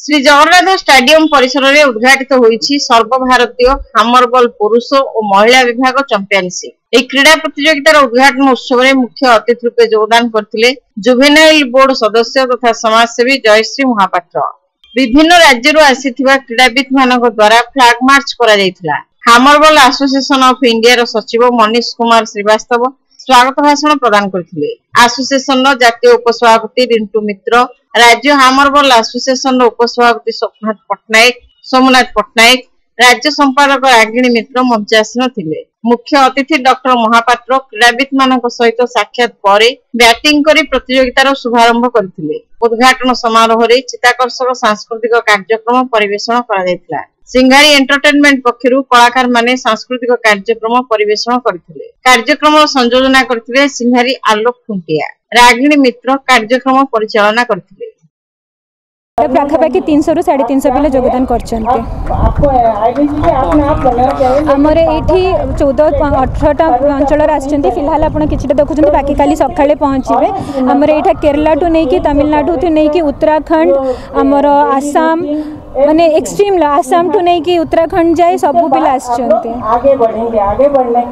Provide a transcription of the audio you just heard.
Shri Jagannath stadium परिसर में उद्घाटित होईछि सर्वभारतीय हामरबॉल पुरुष और महिला विभाग चैंपियनशिप। एक क्रीड़ा प्रतियोगितार उद्घाटन उत्सव में मुख्य अतिथि रूपे योगदान करथिले जुवेनाइल बोर्ड सदस्य तथा समाजसेवी जयश्री महापात्र। विभिन्न राज्यों आसीथिबा क्रीड़ाविद मानक द्वारा फ्लैग मार्च करा जायथिला। हामरबॉल एसोसिएशन ऑफ इंडिया सचिव मनीष कुमार श्रीवास्तव स्वागत भाषण प्रदान करथिले। एसोसिएशन जातीय उपसभापति रिंटू मित्र, राज्य हामरबॉल एसोसिएशन उपसभापति सोमनाथ पट्टनायक, राज्य संपादक रागिणी मित्र मंचासीन थिले। मुख्य अतिथि डॉक्टर महापात्र क्रीड़ाविद मानक सहित साक्षात पर बैटिंग करी प्रतियोगितार शुभारंभ करथिले। उद्घाटन समारोह रे चित्ताकर्षक सांस्कृतिक कार्यक्रम परिवेषण करा जायतिला। सिंघारी एंटरटेनमेंट पक्षरु कलाकार माने सांस्कृतिक कार्यक्रम परिवेषण करथिले। कार्यक्रम संयोजना करथिले सिंघारी आलोक खुंटिया। रागिणी मित्र कार्यक्रम परिचालना करथिले। पाखापाखि 300 रु 350 पिला योगदान करछन्ते। हमर एठी 14-18टा अंचल आछन्ते। फिलहाल आपण किछटा देखुछन्ते, बाकी काली सखाळे पहुँचीबे। हमर एठा केरला टू नै कि तमिलनाडु टू नै कि उत्तराखंड, हमर आसाम माने एक्सट्रीम आसाम टू नै कि उत्तराखंड जाय सब पिला आछन्ते। आगे बढ़ेंगे, आगे बढ़ने के